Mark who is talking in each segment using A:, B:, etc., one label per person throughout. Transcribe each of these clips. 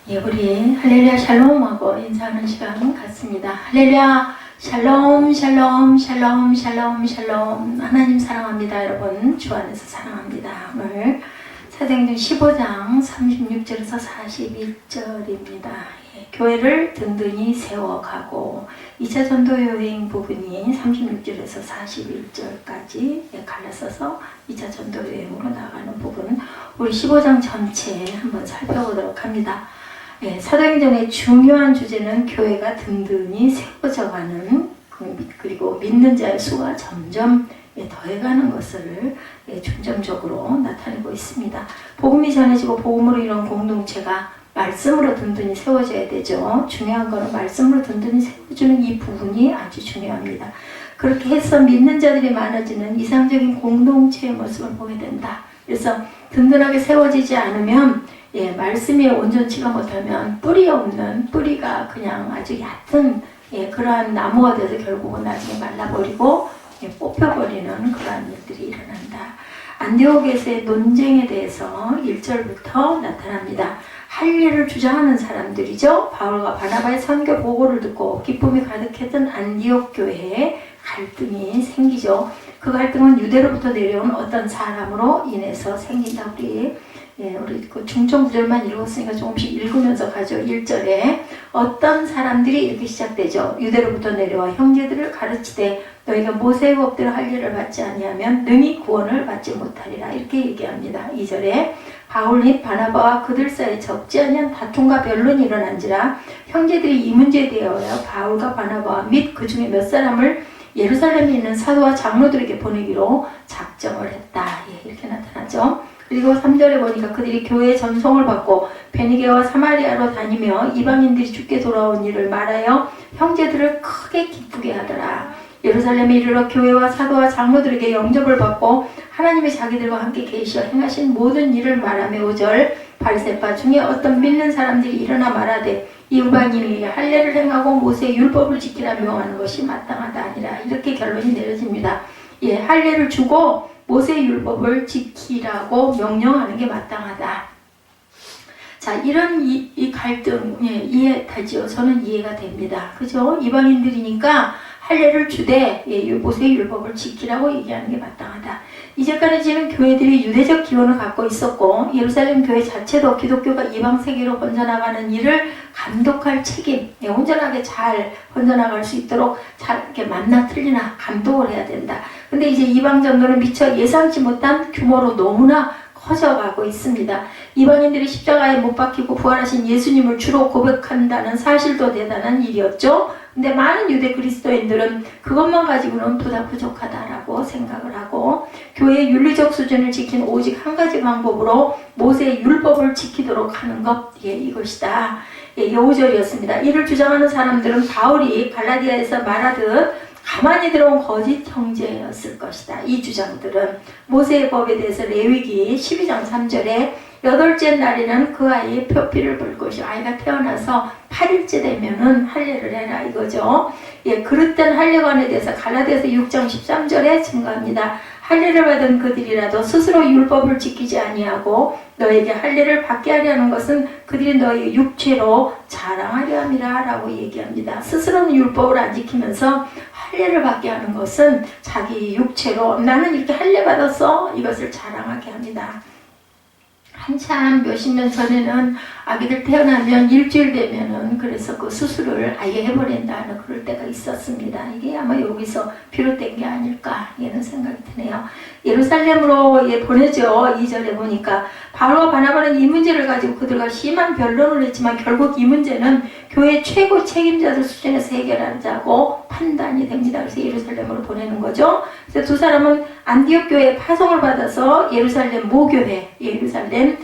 A: 예, 우리 할렐루야 샬롬하고 인사하는 시간 같습니다. 할렐루야 샬롬 샬롬 샬롬 샬롬 샬롬. 하나님 사랑합니다. 여러분 주 안에서 사랑합니다. 오늘 사도행전 15장 36절에서 41절입니다. 예, 교회를 든든히 세워가고 2차 전도 여행 부분이 36절에서 41절까지 갈라서서 2차 전도 여행으로 나가는 부분, 우리 15장 전체 한번 살펴보도록 합니다. 예, 사도행전의 중요한 주제는 교회가 든든히 세워져가는, 그리고 믿는 자의 수가 점점 더해가는 것을 중점적으로 나타내고 있습니다. 복음이 전해지고 복음으로 이런 공동체가 말씀으로 든든히 세워져야 되죠. 중요한 것은 말씀으로 든든히 세워주는 이 부분이 아주 중요합니다. 그렇게 해서 믿는 자들이 많아지는 이상적인 공동체의 모습을 보게 된다. 그래서 든든하게 세워지지 않으면 말씀이 온전치가 못하면 뿌리 없는, 뿌리가 그냥 아주 얕은 그러한 나무가 돼서 결국은 나중에 말라버리고 뽑혀버리는 그러한 일들이 일어난다. 안디옥에서의 논쟁에 대해서 1절부터 나타납니다. 할례를 주장하는 사람들이죠. 바울과 바나바의 선교 보고를 듣고 기쁨이 가득했던 안디옥 교회에 갈등이 생기죠. 그 갈등은 유대로부터 내려온 어떤 사람으로 인해서 생긴다. 우리 그 중점 구절만 읽었으니까 조금씩 읽으면서 가죠. 1절에 어떤 사람들이 이렇게 시작되죠. 유대로부터 내려와 형제들을 가르치되 너희가 모세의 법대로 할례를 받지 아니하면 능히 구원을 받지 못하리라. 이렇게 얘기합니다. 2절에 바울 및 바나바와 그들 사이에 적지 않은 다툼과 변론이 일어난지라 형제들이 이 문제에 대하여 바울과 바나바와 및 그 중에 몇 사람을 예루살렘에 있는 사도와 장로들에게 보내기로 작정을 했다. 이렇게 나타나죠. 그리고 3절에 보니까 그들이 교회의 전송을 받고 베니게와 사마리아로 다니며 이방인들이 죽게 돌아온 일을 말하여 형제들을 크게 기쁘게 하더라. 예루살렘에 이르러 교회와 사도와 장로들에게 영접을 받고 하나님이 자기들과 함께 계시어 행하신 모든 일을 말하며 5절 바리새파 중에 어떤 믿는 사람들이 일어나 말하되 이 이방인이 할례를 행하고 모세의 율법을 지키라 명하는 것이 마땅하다 아니라. 이렇게 결론이 내려집니다. 할례를 주고 모세의 율법을 지키라고 명령하는 게 마땅하다. 자, 이런 이 갈등 이해되죠? 저는 이해가 됩니다. 그죠? 이방인들이니까 할례를 주되 모세의 율법을 지키라고 얘기하는 게 마땅하다. 이제까지는 교회들이 유대적 기원을 갖고 있었고 예루살렘 교회 자체도 기독교가 이방 세계로 번져나가는 일을 감독할 책임, 온전하게 잘 번져나갈 수 있도록 잘 이렇게 만나 틀리나 감독을 해야 된다. 근데 이제 이방 전도는 미처 예상치 못한 규모로 너무나 커져가고 있습니다. 이방인들이 십자가에 못 박히고 부활하신 예수님을 주로 고백한다는 사실도 대단한 일이었죠. 근데 많은 유대 그리스도인들은 그것만 가지고는 부족하다라고 생각을 하고 교회의 윤리적 수준을 지킨 오직 한 가지 방법으로 모세의 율법을 지키도록 하는 것, 이것이다. 5절이었습니다. 이를 주장하는 사람들은 바울이 갈라디아에서 말하듯 가만히 들어온 거짓 형제였을 것이다. 이 주장들은 모세의 법에 대해서 레위기 12장 3절에 8째 날에는 그 아이의 표피를 볼 것이요. 아이가 태어나서 8일째 되면은 할례를 해라 이거죠. 그릇된 할례관에 대해서 갈라디아서 6장 13절에 증거합니다. 할례를 받은 그들이라도 스스로 율법을 지키지 아니하고 너에게 할례를 받게 하려는 것은 그들이 너의 육체로 자랑하려 함이라 라고 얘기합니다. 스스로는 율법을 안 지키면서 할례를 받게 하는 것은 자기 육체로 나는 이렇게 할례 받았어 이것을 자랑하게 합니다. 한참 몇십 년 전에는 아기들 태어나면 일주일 되면은 그래서 그 수술을 아예 해버린다는 그럴 때가 있었습니다. 이게 아마 여기서 비롯된 게 아닐까 이런 생각이 드네요. 예루살렘으로 보내죠. 2절에 보니까 바울과 바나바는 이 문제를 가지고 그들과 심한 변론을 했지만 결국 이 문제는 교회 최고 책임자들 수준에서 해결하자고 판단이 됩니다. 그래서 예루살렘으로 보내는 거죠. 그래서 두 사람은 안디옥 교회에 파송을 받아서 예루살렘 모교회, 예루살렘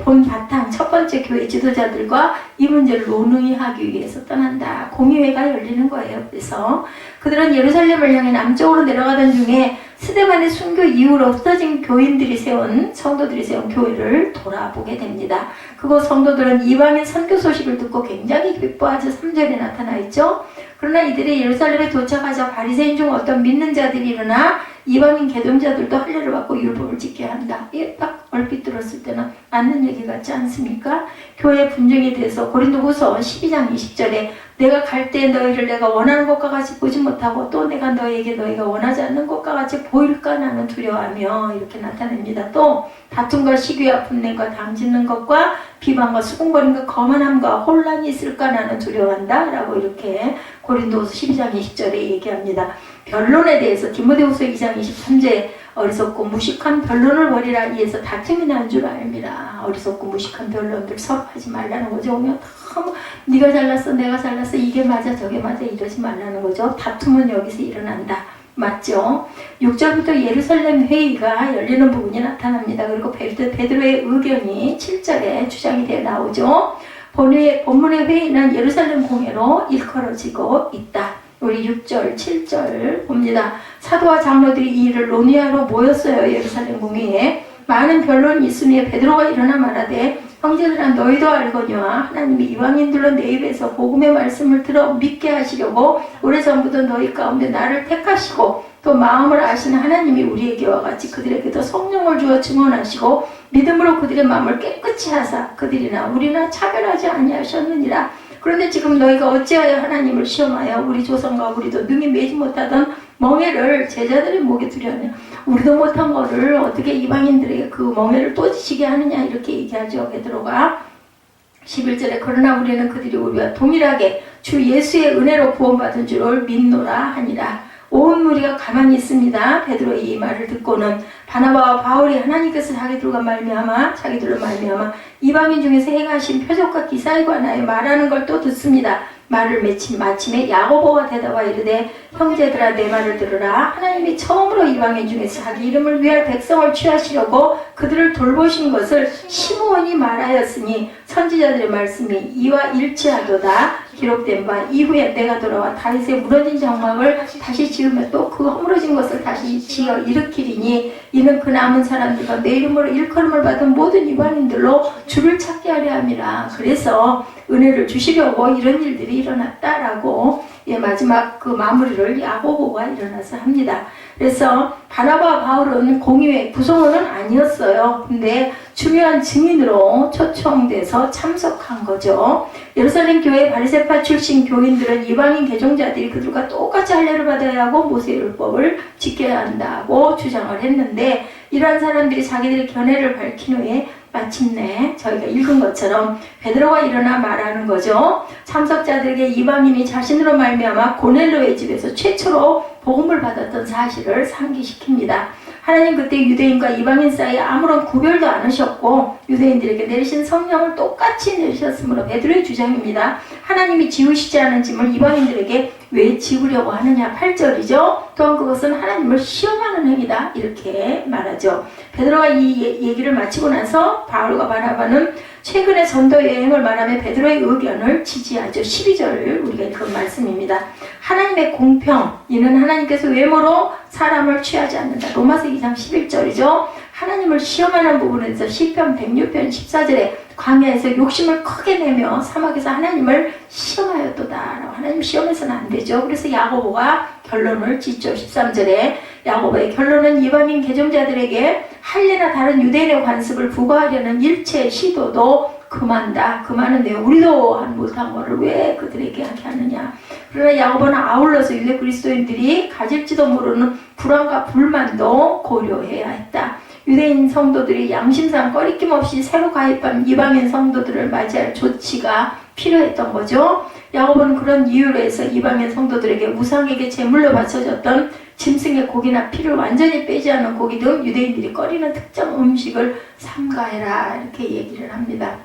A: 본 바탕 첫 번째 교회 지도자들과 이 문제를 논의하기 위해서 떠난다. 공의회가 열리는 거예요. 그래서 그들은 예루살렘을 향해 남쪽으로 내려가던 중에 스데반의 순교 이후로 흩어진 교인들이 세운 성도들이 세운 교회를 돌아보게 됩니다. 그곳 성도들은 이방인 선교 소식을 듣고 굉장히 기뻐하죠. 3절에 나타나 있죠. 그러나 이들이 예루살렘에 도착하자 바리새인 중 어떤 믿는 자들이 일어나 이방인 개종자들도 할례를 받고 율법을 지켜야 한다. 이게 딱 얼핏 들었을 때는 맞는 얘기 같지 않습니까? 교회 분쟁에 대해서 고린도후서 12장 20절에 내가 갈 때 너희를 내가 원하는 것과 같이 보지 못하고 또 내가 너희에게 너희가 원하지 않는 것과 같이 보일까 나는 두려워하며 이렇게 나타냅니다. 또 다툼과 시기와 분냄과 당짓는 것과 비방과 수군거림과 거만함과 혼란이 있을까 나는 두려워한다 라고 이렇게 고린도후서 12장 20절에 얘기합니다. 변론에 대해서 디모데후서 2장 23절에 어리석고 무식한 변론을 버리라. 이에서 다툼이 난 줄 압니다. 어리석고 무식한 변론들 서로 하지 말라는 거죠. 오면 너무 네가 잘났어 내가 잘났어 이게 맞아 저게 맞아 이러지 말라는 거죠. 다툼은 여기서 일어난다. 맞죠? 6절부터 예루살렘 회의가 열리는 부분이 나타납니다. 그리고 베드로의 의견이 7절에 주장이 되어 나오죠. 본문의 회의는 예루살렘 공회로 일컬어지고 있다. 우리 6절, 7절 봅니다. 사도와 장로들이 이 일을 논의하러 모였어요. 예루살렘 공회에. 많은 변론이 있으니 베드로가 일어나 말하되 형제들아 너희도 알거니와 하나님이 이방인들로 내 입에서 복음의 말씀을 들어 믿게 하시려고 오래전부터 너희 가운데 나를 택하시고 또 마음을 아시는 하나님이 우리에게와 같이 그들에게도 성령을 주어 증언하시고 믿음으로 그들의 마음을 깨끗이 하사 그들이나 우리나 차별하지 아니하셨느니라. 그런데 지금 너희가 어찌하여 하나님을 시험하여 우리 조상과 우리도 능히 매지 못하던 멍에를 제자들의 목에 두려하냐. 우리도 못한 거를 어떻게 이방인들에게 그 멍에를 또 지시게 하느냐 이렇게 얘기하죠. 베드로가 11절에 그러나 우리는 그들이 우리와 동일하게 주 예수의 은혜로 구원받은 줄을 믿노라 하니라. 온 무리가 가만히 있습니다. 베드로의 이 말을 듣고는 바나바와 바울이 하나님께서 자기들로 말미암아 이방인 중에서 행하신 표적과 기사에 관하여 말하는 걸 또 듣습니다. 말을 마침에 야고보가 대답하여 이르되 형제들아 내 말을 들으라. 하나님이 처음으로 이방인 중에서 자기 이름을 위할 백성을 취하시려고 그들을 돌보신 것을 시므온이 말하였으니 선지자들의 말씀이 이와 일치하도다. 기록된 바 이후에 내가 돌아와 다윗의 무너진 장막을 다시 지으며 또 그 허물어진 것을 다시 지어 일으키리니 이는 그 남은 사람들과 내 이름으로 일컬음을 받은 모든 이방인들로 주를 찾게 하려 함이라. 그래서 은혜를 주시려고 이런 일들이 일어났다라고 마지막 그 마무리를 야고보가 일어나서 합니다. 그래서 바나바와 바울은 공의회 구성원은 아니었어요. 근데 중요한 증인으로 초청돼서 참석한 거죠. 예루살렘 교회 바리새파 출신 교인들은 이방인 개종자들이 그들과 똑같이 할례를 받아야 하고 모세율법을 지켜야 한다고 주장을 했는데 이러한 사람들이 자기들의 견해를 밝힌 후에 마침내 저희가 읽은 것처럼 베드로가 일어나 말하는 거죠. 참석자들에게 이방인이 자신으로 말미암아 고넬료의 집에서 최초로 복음을 받았던 사실을 상기시킵니다. 하나님 그때 유대인과 이방인 사이에 아무런 구별도 안 하셨고 유대인들에게 내리신 성령을 똑같이 내리셨으므로 베드로의 주장입니다. 하나님이 지우시지 않은 짐을 이방인들에게 왜 지우려고 하느냐 8절이죠. 또한 그것은 하나님을 시험하는 행위다 이렇게 말하죠. 베드로가 이 얘기를 마치고 나서 바울과 바나바는 최근의 전도 여행을 말하며 베드로의 의견을 지지하죠. 12절 우리가 읽은 말씀입니다. 하나님의 공평 이는 하나님께서 외모로 사람을 취하지 않는다. 로마서 2장 11절이죠. 하나님을 시험하는 부분에서 시편 106편 14절에 광야에서 욕심을 크게 내며 사막에서 하나님을 시험하였도다. 하나님 시험해서는 안 되죠. 그래서 야고보가 결론을 짓죠. 13절에 야고보의 결론은 이방인 개종자들에게 할례나 다른 유대인의 관습을 부과하려는 일체의 시도도 그만하는데요. 우리도 못한 거를 왜 그들에게 하게 하느냐. 그러나 야고보는 아울러서 유대 그리스도인들이 가질지도 모르는 불안과 불만도 고려해야 했다. 유대인 성도들이 양심상 꺼리낌 없이 새로 가입한 이방인 성도들을 맞이할 조치가 필요했던 거죠. 야고보는 그런 이유로 해서 이방인 성도들에게 우상에게 제물로 바쳐졌던 짐승의 고기나 피를 완전히 빼지 않은 고기 등 유대인들이 꺼리는 특정 음식을 삼가해라 이렇게 얘기를 합니다.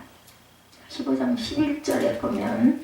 A: 15장 11절에 보면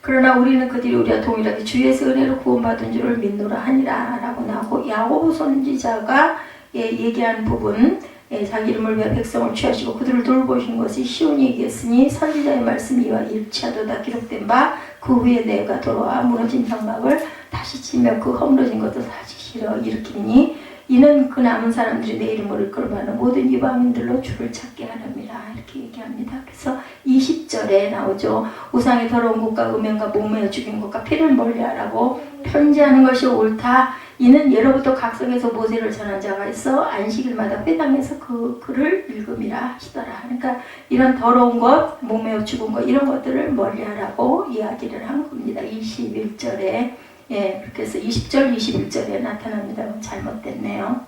A: 그러나 우리는 그들이 우리와 동일하게 주에서 은혜로 구원받은 줄을 믿노라 하니라 라고 나오고 야고보 선지자가 얘기한 부분 자기 이름을 위해 백성을 취하시고 그들을 돌보신 것이 시온이 얘기했으니 선지자의 말씀이 이와 일치하도다 기록된 바 그 후에 내가 돌아와 무너진 장막을 다시 치며 그 허물어진 것도 다시 실어 일으키니 이는 그 남은 사람들이 내 이름을 이끌어가는 모든 이방인들로 주를 찾게 하렵니다. 이렇게 얘기합니다. 그래서 20절에 나오죠. 우상의 더러운 것과 음행과 목매어 죽인 것과 피를 멀리하라고 편지하는 것이 옳다. 이는 예로부터 각성에서 모세를 전한 자가 있어 안식일마다 회당에서 그 글을 읽음이라 하시더라. 그러니까 이런 더러운 것, 목매어 죽은 것 이런 것들을 멀리하라고 이야기를 한 겁니다. 21절에 그렇게 해서 20절, 21절에 나타납니다. 잘못됐네요.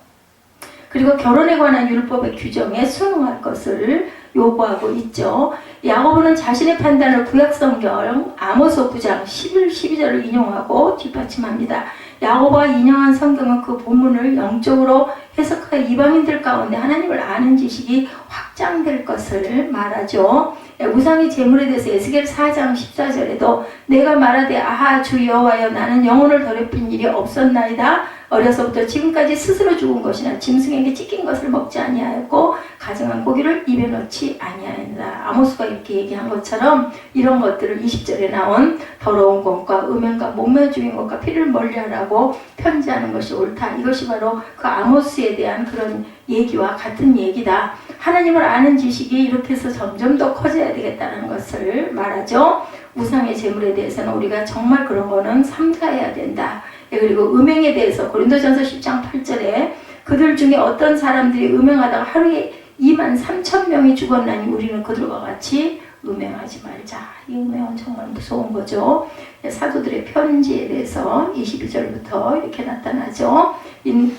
A: 그리고 결혼에 관한 율법의 규정에 순응할 것을 요구하고 있죠. 야고보는 자신의 판단을 구약성경 아모스 9장 11, 12절을 인용하고 뒷받침합니다. 야고보가 인용한 성경은 그 본문을 영적으로 해석하여 이방인들 가운데 하나님을 아는 지식이 확장될 것을 말하죠. 우상의 제물에 대해서 에스겔 4장 14절에도 내가 말하되 아하 주 여호와여 나는 영혼을 더럽힌 일이 없었나이다. 어려서부터 지금까지 스스로 죽은 것이나 짐승에게 찢긴 것을 먹지 아니하였고 가증한 고기를 입에 넣지 아니하였다. 아모스가 이렇게 얘기한 것처럼 이런 것들을 20절에 나온 더러운 것과 음행과 목매어 죽인 것과 피를 멀리하라고 편지하는 것이 옳다. 이것이 바로 그 아모스에 대한 그런 얘기와 같은 얘기다. 하나님을 아는 지식이 이렇게 해서 점점 더 커져야 되겠다는 것을 말하죠. 우상의 제물에 대해서는 우리가 정말 그런 거는 삼가해야 된다. 그리고 음행에 대해서 고린도전서 10장 8절에 그들 중에 어떤 사람들이 음행하다가 하루에 23,000명이 죽었나니 우리는 그들과 같이 음행하지 말자. 이 음행은 정말 무서운 거죠. 사도들의 편지에 대해서 22절부터 이렇게 나타나죠.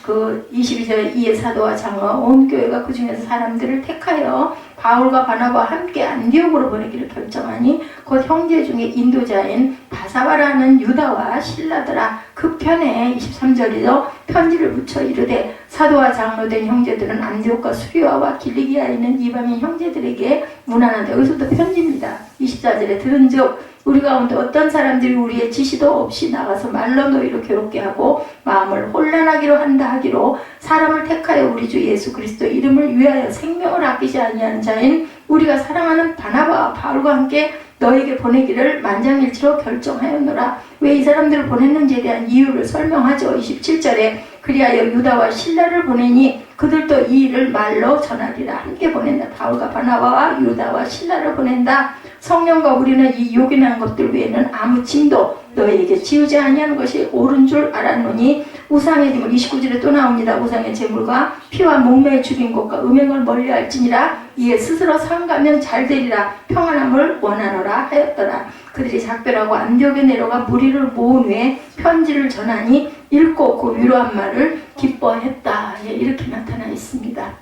A: 그 22절에 이에 사도와 장로와 온 교회가 그 중에서 사람들을 택하여 바울과 바나바와 함께 안디옥으로 보내기를 결정하니 곧 형제 중에 인도자인 바사바라는 유다와 실라더라. 그 편에 23절이죠. 편지를 붙여 이르되 사도와 장로된 형제들은 안디옥과 수리아와 길리기아에 있는 이방인 형제들에게 문안하되 여기서도 편지입니다. 24절에 들은즉 우리 가운데 어떤 사람들이 우리의 지시도 없이 나가서 말로 너희를 괴롭게 하고 마음을 혼란하기로 한다 하기로 사람을 택하여 우리 주 예수 그리스도의 이름을 위하여 생명을 아끼지 아니하는 자인 우리가 사랑하는 바나바와 바울과 함께 너에게 보내기를 만장일치로 결정하였노라. 왜 이 사람들을 보냈는지에 대한 이유를 설명하죠. 27절에 그리하여 유다와 실라를 보내니 그들도 이 일을 말로 전하리라. 함께 보낸다. 바울과 바나바와 유다와 실라를 보낸다. 성령과 우리는 이 요긴한 것들 외에는 아무 짐도 너희에게 지우지 아니하는 것이 옳은 줄 알았노니 우상의 제물 29절에 또 나옵니다. 우상의 제물과 피와 목매에 죽인 것과 음행을 멀리할지니라. 이에 스스로 상가면 잘 되리라. 평안함을 원하노라 하였더라. 그들이 작별하고 안디옥에 내려가 무리를 모은 후에 편지를 전하니 읽고 그 위로한 말을 기뻐했다. 이렇게 나타나 있습니다.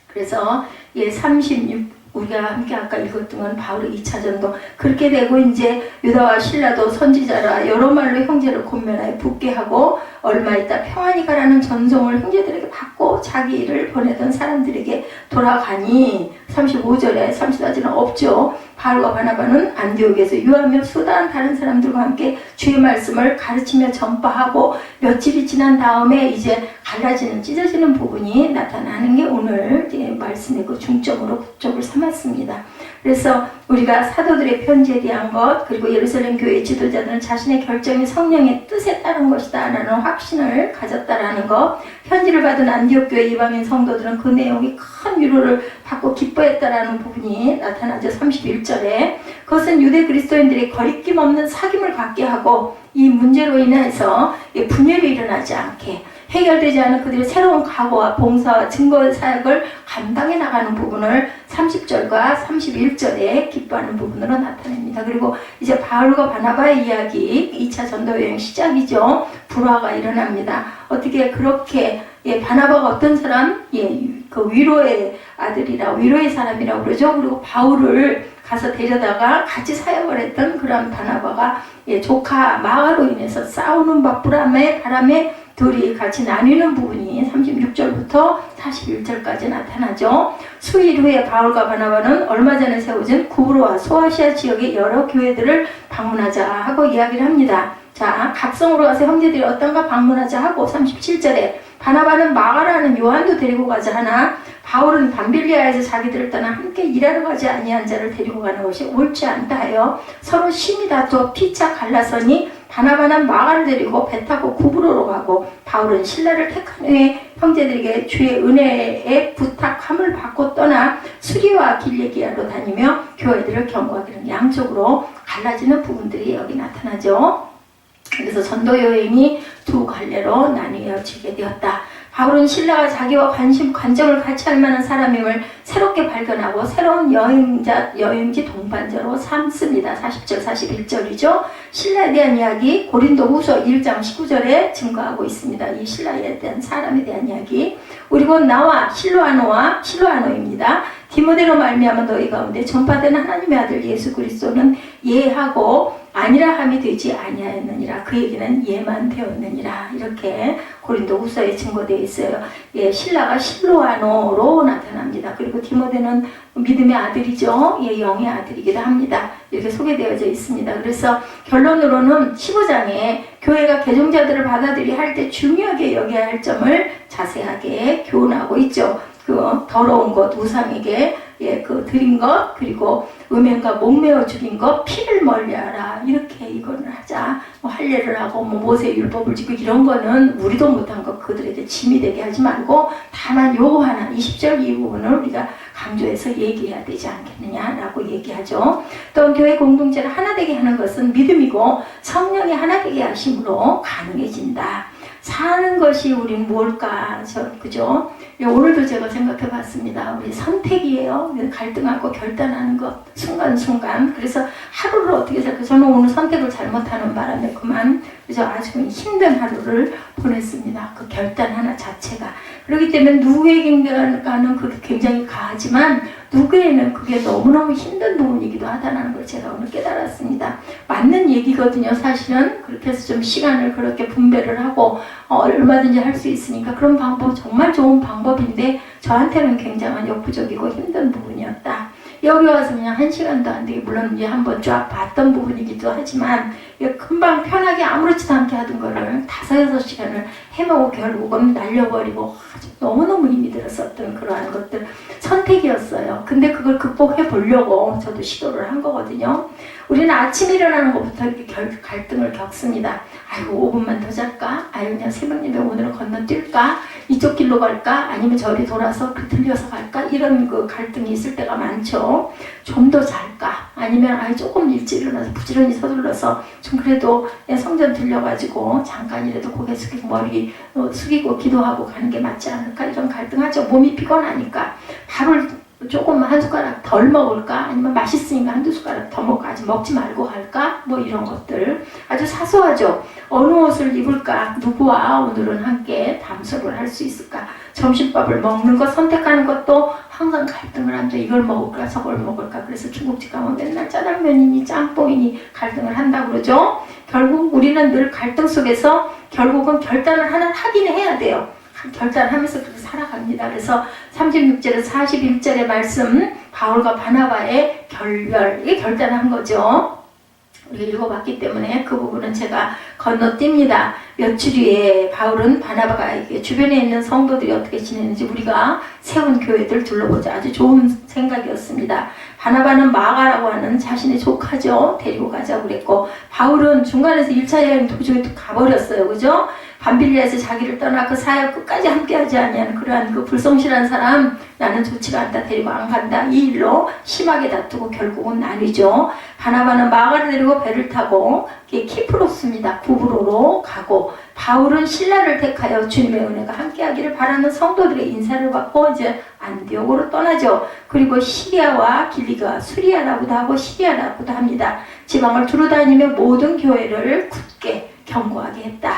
A: 그래서 36 우리가 함께 아까 읽었던 건 바울의 2차 전도 그렇게 되고 이제 유다와 실라도 선지자라 여러 말로 형제를 권면하여 붙게 하고 얼마 있다 평안히 가라는 전송을 형제들에게 받고 자기 일을 보내던 사람들에게 돌아가니 35절에 34절은 없죠. 바울과 바나바는 안디옥에서 유하며 수다한 다른 사람들과 함께 주의 말씀을 가르치며 전파하고 며칠이 지난 다음에 이제 갈라지는 찢어지는 부분이 나타나는 게 오늘 말씀의 그 중점으로 그쪽을 삼았습니다. 그래서 우리가 사도들의 편지에 대한 것 그리고 예루살렘 교회 지도자들은 자신의 결정이 성령의 뜻에 따른 것이다 라는 확신을 가졌다라는 것, 편지를 받은 안디옥 교회 이방인 성도들은 그 내용이 큰 위로를 받고 기뻐했다라는 부분이 나타나죠. 31절에 그것은 유대 그리스도인들이 거리낌 없는 사귐을 갖게 하고 이 문제로 인해서 분열이 일어나지 않게 해결되지 않은 그들의 새로운 각오와 봉사와 증거 사역을 감당해 나가는 부분을 30절과 31절에 기뻐하는 부분으로 나타냅니다. 그리고 이제 바울과 바나바의 이야기 2차 전도 여행 시작이죠. 불화가 일어납니다. 어떻게 그렇게 바나바가 어떤 사람? 그 위로의 아들이라 위로의 사람이라고 그러죠. 그리고 바울을 가서 데려다가 같이 사역을 했던 그런 바나바가 조카 마가로 인해서 싸우는 바람에 둘이 같이 나뉘는 부분이 36절부터 41절까지 나타나죠. 수일 후에 바울과 바나바는 얼마 전에 세워진 구브로와 소아시아 지역의 여러 교회들을 방문하자 하고 이야기를 합니다. 자, 각성으로 가서 형제들이 어떤가 방문하자 하고 37절에 바나바는 마가라는 요한도 데리고 가자 하나 바울은 밤빌리아에서 자기들을 떠나 함께 일하러 가지 아니한 자를 데리고 가는 것이 옳지 않다 하여 서로 심히 다투어 피차 갈라서니 바나바는 마가를 데리고 배 타고 구브로로 가고 바울은 신라를 택한 후에 형제들에게 주의 은혜에 부탁함을 받고 떠나 수리와 길리기아로 다니며 교회들을 경고하기는 양쪽으로 갈라지는 부분들이 여기 나타나죠. 그래서 전도 여행이 두 갈래로 나뉘어지게 되었다. 바울은 신라가 자기와 관점을 같이 할 만한 사람임을 새롭게 발견하고 새로운 여행지 동반자로 삼습니다. 40절, 41절이죠. 신라에 대한 이야기 고린도 후서 1장 19절에 증거하고 있습니다. 이 신라에 대한 사람에 대한 이야기. 우리 곧 나와 실로아노입니다. 디모데로 말미암아 너희 가운데 전파되는 하나님의 아들 예수 그리스도는 예하고 아니라 함이 되지 아니하였느니라. 그에게는 예만 되었느니라. 이렇게 고린도 후서에 증거되어 있어요. 예, 신라가 실로아노로 나타납니다. 그리고 디모데는 믿음의 아들이죠. 예, 영의 아들이기도 합니다. 이렇게 소개되어져 있습니다. 그래서 결론으로는 15장에 교회가 개종자들을 받아들이 할 때 중요하게 여겨야 할 점을 자세하게 교훈하고 있죠. 그 더러운 것, 우상에게 드린 것, 그리고 음행과 목매어 죽인 것, 피를 멀리하라. 이렇게 이거를 하자. 할례를 하고 모세 율법을 지키고 이런 거는 우리도 못한 것 그들에게 짐이 되게 하지 말고 다만 요거 하나 20절 이 부분을 우리가 강조해서 얘기해야 되지 않겠느냐라고 얘기하죠. 또 교회 공동체를 하나 되게 하는 것은 믿음이고 성령이 하나 되게 하심으로 가능해진다. 사는 것이 우린 뭘까? 그죠? 오늘도 제가 생각해 봤습니다. 우리 선택이에요. 갈등하고 결단하는 것, 순간순간. 그래서 하루를 어떻게 살까? 저는 오늘 선택을 잘못하는 바람에 그죠? 아주 힘든 하루를 보냈습니다. 그 결단 하나 자체가. 그렇기 때문에 누구에게는 그게 굉장히 가하지만 누구에게는 그게 너무너무 힘든 부분이기도 하다는 걸 제가 오늘 깨달았습니다. 맞는 얘기거든요. 사실은 그렇게 해서 좀 시간을 그렇게 분배를 하고 얼마든지 할 수 있으니까 그런 방법 정말 좋은 방법인데 저한테는 굉장한 역부족이고 힘든 부분이었다. 여기 와서 그냥 1시간도 안 되게 물론 이제 한번 쫙 봤던 부분이기도 하지만 금방 편하게 아무렇지도 않게 하던 거를 5-6시간을 헤매고 결국은 날려버리고 아주 너무너무 힘이 들었었던 그러한 것들 선택이었어요. 근데 그걸 극복해 보려고 저도 시도를 한 거거든요. 우리는 아침 일어나는 것부터 이렇게 갈등을 겪습니다. 아이고 5분만 더 잘까? 아이고 그냥 새벽 예배 오늘은 건너뛸까? 이쪽 길로 갈까? 아니면 저리 돌아서 들려서 갈까? 이런 그 갈등이 있을 때가 많죠. 좀 더 잘까? 아니면 조금 일찍 일어나서 부지런히 서둘러서 좀 그래도 성전 들려가지고 잠깐이라도 고개 숙이고 머리 숙이고 기도하고 가는 게 맞지 않을까? 이런 갈등하죠. 몸이 피곤하니까 밥을 조금 한 숟가락 덜 먹을까? 아니면 맛있으니까 한두 숟가락 더 먹을까? 아직 먹지 말고 갈까? 뭐 이런 것들 아주 사소하죠. 어느 옷을 입을까? 누구와 오늘은 함께 담소를 할 수 있을까? 점심밥을 먹는 것 선택하는 것도 항상 갈등을 합니다. 이걸 먹을까? 저걸 먹을까? 그래서 중국집 가면 맨날 짜장면이니 짬뽕이니 갈등을 한다고 그러죠. 결국 우리는 늘 갈등 속에서 결국은 결단을 하나 하긴 해야 돼요. 결단하면서 그렇게 살아갑니다. 그래서 36절에서 41절의 말씀 바울과 바나바의 이게 결단한 거죠. 우리가 읽어봤기 때문에 그 부분은 제가 건너뜁니다. 며칠 후에 바울은 바나바가 주변에 있는 성도들이 어떻게 지내는지 우리가 세운 교회들 둘러보자. 아주 좋은 생각이었습니다. 바나바는 마가라고 하는 자신의 조카죠. 데리고 가자고 그랬고 바울은 중간에서 1차 여행 도중에 또 가버렸어요. 그죠? 밤빌리아에서 자기를 떠나 그 사역 끝까지 함께하지 아니하는 그러한 그 불성실한 사람 나는 좋지가 않다 데리고 안 간다 이 일로 심하게 다투고 결국은 나뉘죠. 바나바는 마가를 데리고 배를 타고 키프로스입니다. 구브로로 가고 바울은 신라를 택하여 주님의 은혜가 함께하기를 바라는 성도들의 인사를 받고 이제 안디옥으로 떠나죠. 그리고 시리아와 길리가 수리아라고도 하고 시리아라고도 합니다. 지방을 두루다니며 모든 교회를 굳게 경고하게 했다.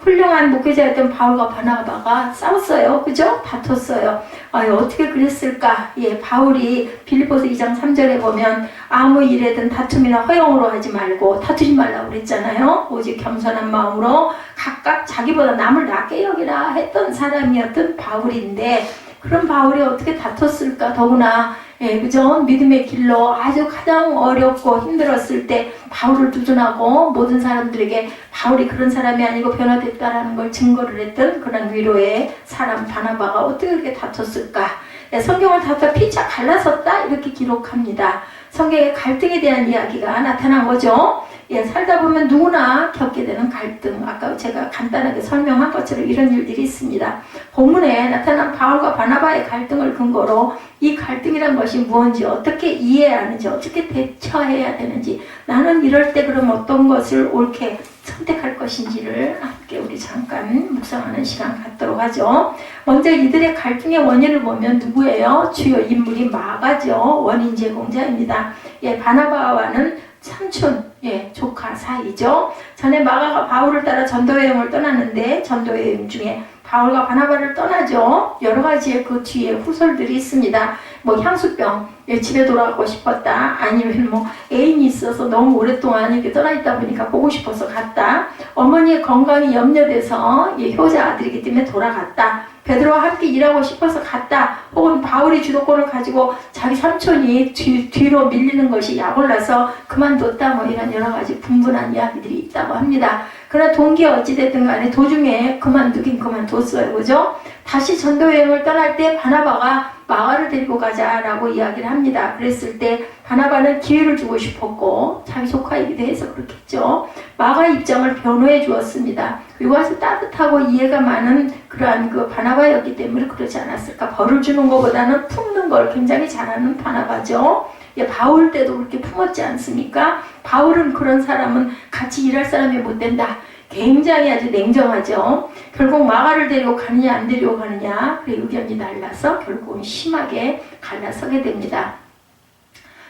A: 훌륭한 목회자였던 바울과 바나바가 싸웠어요. 그죠? 다퉜어요. 어떻게 그랬을까? 바울이 빌립보서 2장 3절에 보면 아무 일에든 다툼이나 허용으로 하지 말고 다투지 말라고 그랬잖아요. 오직 겸손한 마음으로 각각 자기보다 남을 낮게 여기라 했던 사람이었던 바울인데 그런 바울이 어떻게 다퉜을까? 더구나 예, 그죠? 믿음의 길로 아주 가장 어렵고 힘들었을 때 바울을 두둔하고 모든 사람들에게 바울이 그런 사람이 아니고 변화됐다라는 걸 증거를 했던 그런 위로의 사람 바나바가 어떻게 그렇게 다퉜을까? 예, 성경을 다투어 피차 갈라섰다 이렇게 기록합니다. 성경의 갈등에 대한 이야기가 나타난 거죠. 예, 살다 보면 누구나 겪게 되는 갈등. 아까 제가 간단하게 설명한 것처럼 이런 일들이 있습니다. 본문에 나타난 바울과 바나바의 갈등을 근거로 이 갈등이란 것이 무엇인지 어떻게 이해해야 하는지 어떻게 대처해야 되는지 나는 이럴 때 그럼 어떤 것을 옳게 선택할 것인지를 함께 우리 잠깐 묵상하는 시간 갖도록 하죠. 먼저 이들의 갈등의 원인을 보면 누구예요? 주요 인물이 마가죠. 원인 제공자입니다. 예, 바나바와는 삼촌, 예, 조카 사이죠. 전에 마가가 바울을 따라 전도여행을 떠났는데 전도여행 중에 바울과 바나바를 떠나죠. 여러 가지의 그 뒤에 후설들이 있습니다. 뭐 향수병, 예, 집에 돌아가고 싶었다. 아니면 뭐 애인이 있어서 너무 오랫동안 이렇게 떠나 있다 보니까 보고 싶어서 갔다. 어머니의 건강이 염려돼서 예, 효자 아들이기 때문에 돌아갔다. 베드로와 함께 일하고 싶어서 갔다. 혹은 바울이 주도권을 가지고 자기 삼촌이 뒤로 밀리는 것이 약올라서 그만뒀다. 뭐 이런 여러 가지 분분한 이야기들이 있다고 합니다. 그러나 동기 어찌됐든 간에 도중에 그만두긴 그만뒀어요. 그죠? 다시 전도여행을 떠날 때 바나바가 마가를 데리고 가자라고 이야기를 합니다. 그랬을 때 바나바는 기회를 주고 싶었고 자기 조카이기도 해서 그렇겠죠. 마가 입장을 변호해 주었습니다. 그리고 아주 따뜻하고 이해가 많은 그러한 그 바나바였기 때문에 그러지 않았을까. 벌을 주는 것보다는 품는 걸 굉장히 잘하는 바나바죠. 예, 바울 때도 그렇게 품었지 않습니까? 바울은 그런 사람은 같이 일할 사람이 못 된다. 굉장히 아주 냉정하죠. 결국 마가를 데리고 가느냐 안 데리고 가느냐 그 의견이 달라서 결국은 심하게 갈라서게 됩니다.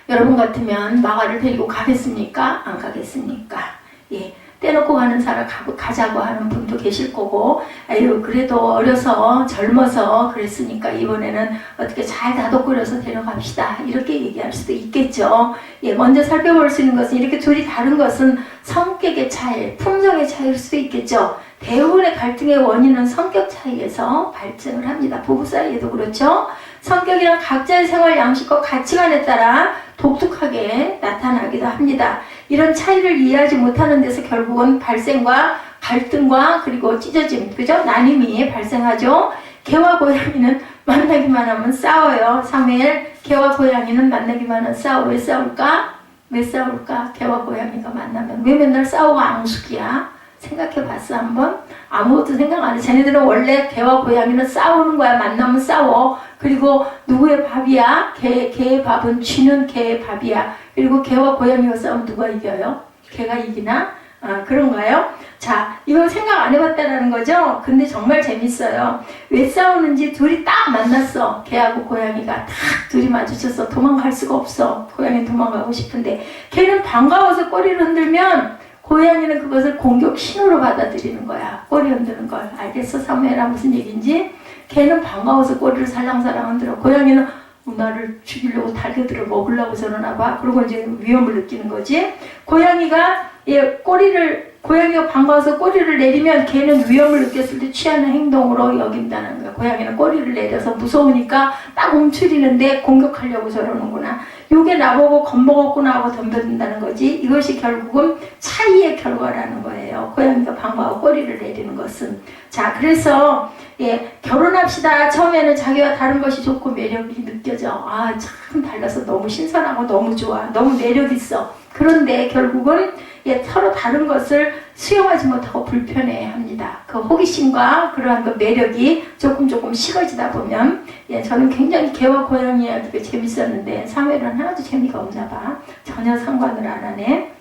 A: 여러분 같으면 마가를 데리고 가겠습니까? 안 가겠습니까? 예, 떼놓고 가는 사람 가자고 하는 분도 계실 거고, 아유 그래도 어려서 젊어서 그랬으니까 이번에는 어떻게 잘 다독거려서 데려갑시다 이렇게 얘기할 수도 있겠죠. 예, 먼저 살펴볼 수 있는 것은 이렇게 둘이 다른 것은 성격의 차이, 품성의 차이일 수도 있겠죠. 대부분의 갈등의 원인은 성격 차이에서 발생을 합니다. 부부 사이에도 그렇죠. 성격이란 각자의 생활 양식과 가치관에 따라 독특하게 나타나기도 합니다. 이런 차이를 이해하지 못하는 데서 결국은 발생과 갈등과 그리고 찢어짐, 그죠? 나눔이 발생하죠. 개와 고양이는 만나기만 하면 싸워요. 사무엘, 개와 고양이는 만나기만 하면 싸워. 왜 싸울까? 왜 싸울까? 개와 고양이가 만나면. 왜 맨날 싸우고 앙숙이야? 생각해봤어 한번? 아무것도 생각 안 해. 쟤네들은 원래 개와 고양이는 싸우는 거야. 만나면 싸워. 그리고 누구의 밥이야? 개의 밥은 쥐는 개의 밥이야. 그리고 개와 고양이가 싸우면 누가 이겨요? 개가 이기나? 아, 그런가요? 자, 이거 생각 안 해봤다는 거죠? 근데 정말 재밌어요. 왜 싸우는지 둘이 딱 만났어. 개하고 고양이가 딱 둘이 마주쳐서 도망갈 수가 없어. 고양이는 도망가고 싶은데 개는 반가워서 꼬리를 흔들면 고양이는 그것을 공격 신호로 받아들이는 거야. 꼬리 흔드는 걸. 알겠어? 사무엘아 무슨 얘기인지? 개는 반가워서 꼬리를 살랑살랑 흔들어. 고양이는 나를 죽이려고 달겨들어 먹으려고 저러나 봐. 그러고 이제 위험을 느끼는 거지. 고양이가 고양이가 반가워서 꼬리를 내리면 개는 위험을 느꼈을 때 취하는 행동으로 여긴다는 거야. 고양이는 꼬리를 내려서 무서우니까 딱 움츠리는데 공격하려고 저러는구나. 요게 나보고 겁먹었구나 하고 덤벼든다는 거지. 이것이 결국은 차이의 결과라는 거예요. 고양이가 반가워 꼬리를 내리는 것은. 자, 그래서 예, 결혼합시다. 처음에는 자기와 다른 것이 좋고 매력이 느껴져. 아, 참 달라서 너무 신선하고 너무 좋아. 너무 매력 있어. 그런데 결국은 예, 서로 다른 것을 수용하지 못하고 불편해합니다. 그 호기심과 그러한 그 매력이 조금 식어지다 보면 예, 저는 굉장히 개와 고양이 이야기가 재밌었는데 사회는 하나도 재미가 없나 봐. 전혀 상관을 안 하네.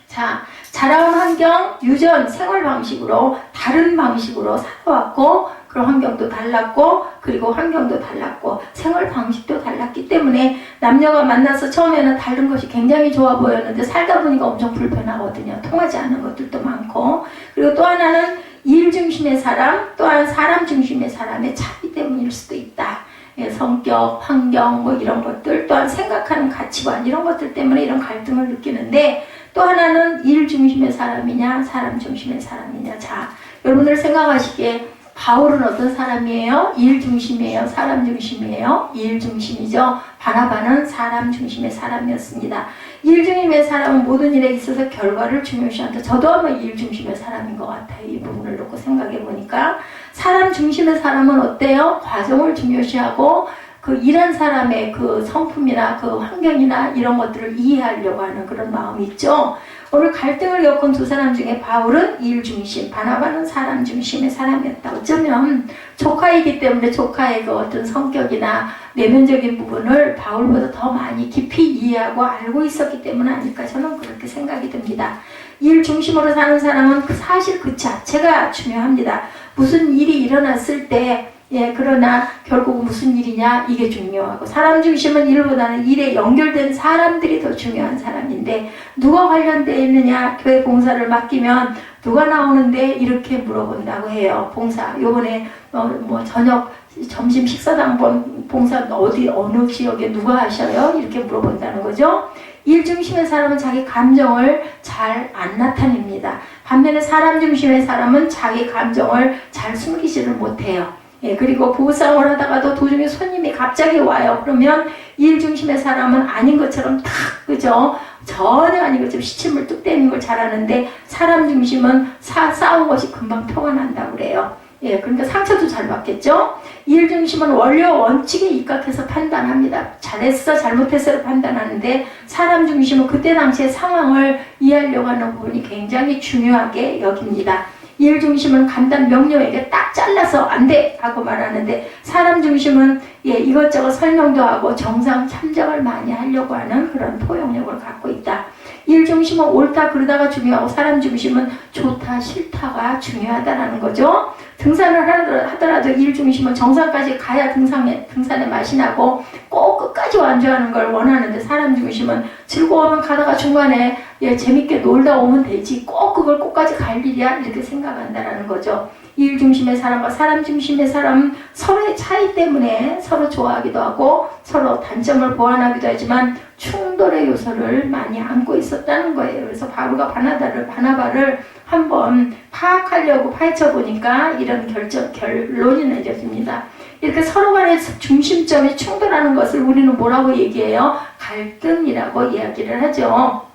A: 자, 자라온 환경, 유전, 생활 방식으로 다른 방식으로 살아왔고 그런 환경도 달랐고 그리고 환경도 달랐고 생활 방식도 달랐기 때문에 남녀가 만나서 처음에는 다른 것이 굉장히 좋아 보였는데 살다 보니까 엄청 불편하거든요. 통하지 않는 것들도 많고 그리고 또 하나는 일 중심의 사람 또한 사람 중심의 사람의 차이 때문일 수도 있다. 예, 성격, 환경 뭐 이런 것들 또한 생각하는 가치관 이런 것들 때문에 이런 갈등을 느끼는데 또 하나는 일 중심의 사람이냐 사람 중심의 사람이냐. 자, 여러분들 생각하시기에 바울은 어떤 사람이에요? 일 중심이에요? 사람 중심이에요? 일 중심이죠. 바나바는 사람 중심의 사람이었습니다. 일 중심의 사람은 모든 일에 있어서 결과를 중요시한다. 저도 아마 일 중심의 사람인 것 같아요. 이 부분을 놓고 생각해 보니까 사람 중심의 사람은 어때요? 과정을 중요시하고 그 일한 사람의 그 성품이나 그 환경이나 이런 것들을 이해하려고 하는 그런 마음이 있죠. 오늘 갈등을 겪은 두 사람 중에 바울은 일 중심, 바나바는 사람 중심의 사람이었다. 어쩌면 조카이기 때문에 조카의 그 어떤 성격이나 내면적인 부분을 바울보다 더 많이 깊이 이해하고 알고 있었기 때문 아닐까 저는 그렇게 생각이 듭니다. 일 중심으로 사는 사람은 사실 그 자체가 중요합니다. 무슨 일이 일어났을 때 그러나 결국 무슨 일이냐 이게 중요하고 사람 중심은 일보다는 일에 연결된 사람들이 더 중요한 사람인데 누가 관련되어 있느냐 교회 봉사를 맡기면 누가 나오는데 이렇게 물어본다고 해요. 봉사 요번에 뭐 저녁 점심 식사당번 봉사 어느 지역에 누가 하셔요? 이렇게 물어본다는 거죠. 일 중심의 사람은 자기 감정을 잘 안 나타냅니다. 반면에 사람 중심의 사람은 자기 감정을 잘 숨기지를 못해요. 그리고 부부싸움을 하다가도 도중에 손님이 갑자기 와요. 그러면 일 중심의 사람은 아닌 것처럼 탁, 그죠? 전혀 아닌 것처럼 시침을 뚝 떼는 걸 잘하는데 사람 중심은 싸운 것이 금방 표가 난다고 그래요. 그러니까 상처도 잘 받겠죠? 일 중심은 원리와 원칙에 입각해서 판단합니다. 잘했어, 잘못했어를 판단하는데 사람 중심은 그때 당시의 상황을 이해하려고 하는 부분이 굉장히 중요하게 여깁니다. 일 중심은 간단 명료하게 딱 잘라서 안 돼! 하고 말하는데 사람 중심은 이것저것 설명도 하고 정상 참작을 많이 하려고 하는 그런 포용력을 갖고 있다. 일 중심은 옳다 그러다가 중요하고 사람 중심은 좋다 싫다가 중요하다라는 거죠. 등산을 하더라도 일 중심은 정상까지 가야 등산의 맛이 나고 꼭 끝까지 완주하는 걸 원하는데 사람 중심은 즐거우면 가다가 중간에 재밌게 놀다 오면 되지 꼭 그걸 끝까지 갈 일이야 이렇게 생각한다라는 거죠. 일 중심의 사람과 사람 중심의 사람은 서로의 차이 때문에 서로 좋아하기도 하고 서로 단점을 보완하기도 하지만 충돌의 요소를 많이 안고 있었다는 거예요. 그래서 바울과 바나바를 한번 파악하려고 파헤쳐 보니까 이런 결론이 내려집니다. 이렇게 서로 간의 중심점이 충돌하는 것을 우리는 뭐라고 얘기해요? 갈등이라고 이야기를 하죠.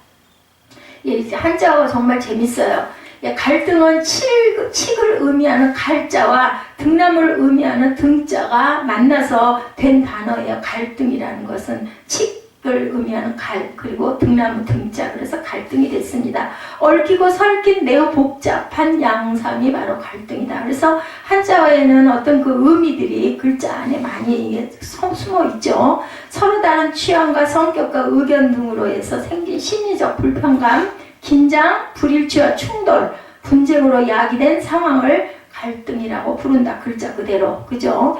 A: 한자어가 정말 재밌어요. 갈등은 칙을 의미하는 갈자와 등나무를 의미하는 등자가 만나서 된 단어예요. 갈등이라는 것은 칙을 의미하는 그리고 등나무 등자 그래서 갈등이 됐습니다. 얽히고 설킨 매우 복잡한 양상이 바로 갈등이다. 그래서 한자어에는 어떤 그 의미들이 글자 안에 많이 숨어 있죠. 서로 다른 취향과 성격과 의견 등으로 해서 생긴 심리적 불편감 긴장, 불일치와 충돌, 분쟁으로 야기된 상황을 갈등이라고 부른다. 글자 그대로. 그죠?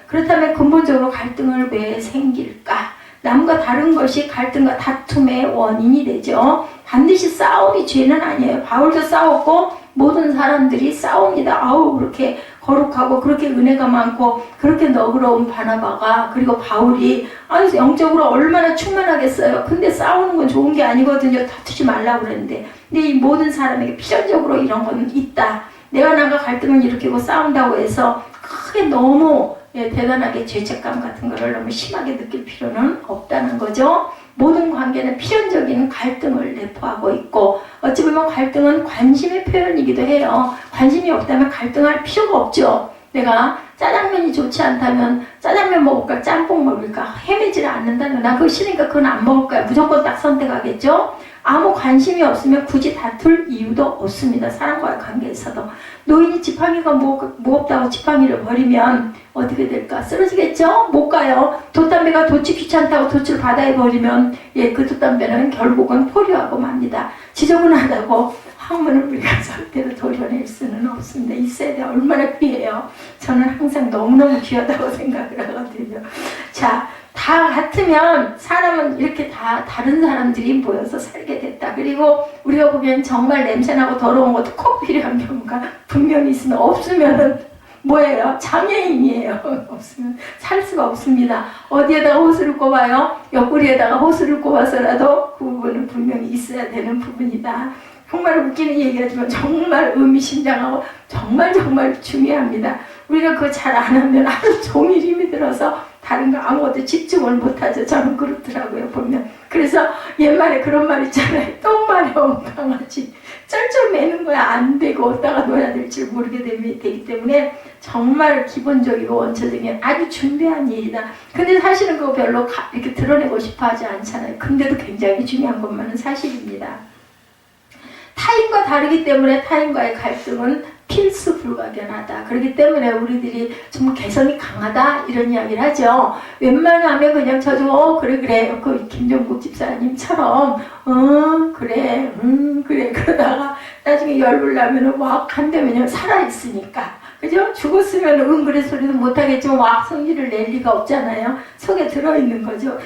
A: 그렇다면 근본적으로 갈등을 왜 생길까? 남과 다른 것이 갈등과 다툼의 원인이 되죠. 반드시 싸움이 죄는 아니에요. 바울도 싸웠고 모든 사람들이 싸웁니다. 아우 그렇게 거룩하고 그렇게 은혜가 많고 그렇게 너그러운 바나바가 그리고 바울이 영적으로 얼마나 충만하겠어요. 근데 싸우는 건 좋은 게 아니거든요. 다투지 말라고 그랬는데 근데 이 모든 사람에게 필연적으로 이런 건 있다. 내가 남과 갈등을 일으키고 싸운다고 해서 크게 너무 대단하게 죄책감 같은 거를 너무 심하게 느낄 필요는 없다는 거죠. 모든 관계는 필연적인 갈등을 내포하고 있고 어찌 보면 갈등은 관심의 표현이기도 해요. 관심이 없다면 갈등할 필요가 없죠. 내가 짜장면이 좋지 않다면 짜장면 먹을까 짬뽕 먹을까 헤매지를 않는다면 나 그거 싫으니까 그건 안 먹을 거야. 무조건 딱 선택하겠죠. 아무 관심이 없으면 굳이 다툴 이유도 없습니다. 사람과의 관계에서도. 노인이 지팡이가 무겁다고 지팡이를 버리면 어떻게 될까? 쓰러지겠죠? 못 가요. 돛담배가 돛이 귀찮다고 돛을 바다에 버리면 그 돛담배는 결국은 포류하고 맙니다. 지저분하다고 항문을 우리가 절대로 도려낼 수는 없습니다. 있어야 돼. 얼마나 귀해요. 저는 항상 너무너무 귀하다고 생각을 하거든요. 자, 다 같으면 사람은 이렇게 다 다른 사람들이 모여서 살게 됐다. 그리고 우리가 보기엔 정말 냄새나고 더러운 것도 꼭 필요한 경우가 분명히 있으면 없으면은 뭐예요? 장애인이에요. 없으면 살 수가 없습니다. 어디에다가 호스를 꼽아요? 옆구리에다가 호스를 꼽아서라도 그 부분은 분명히 있어야 되는 부분이다. 정말 웃기는 얘기하지만 정말 의미심장하고 정말 중요합니다. 우리가 그거 잘 안 하면 하루 종일 힘이 들어서 다른 거 아무것도 집중을 못하죠. 저는 그렇더라고요, 보면. 그래서 옛말에 그런 말 있잖아요. 똥말에 온 강아지. 쩔쩔 매는 거야. 안 되고 어디다가 놓아야 될지 모르게 되기 때문에 정말 기본적이고 원초적인 아주 중대한 일이다. 근데 사실은 그거 별로 이렇게 드러내고 싶어 하지 않잖아요. 근데도 굉장히 중요한 것만은 사실입니다. 타인과 다르기 때문에 타인과의 갈등은 필수 불가결하다. 그렇기 때문에 우리들이 좀 개성이 강하다 이런 이야기를 하죠. 웬만하면 그냥 저도 그래 그 김종국 집사님처럼 그래 그러다가 나중에 열불 나면은 왁 한다면요 살아있으니까 그죠? 죽었으면 그래 소리도 못하겠지만 왁 성질을 낼 리가 없잖아요. 속에 들어있는 거죠.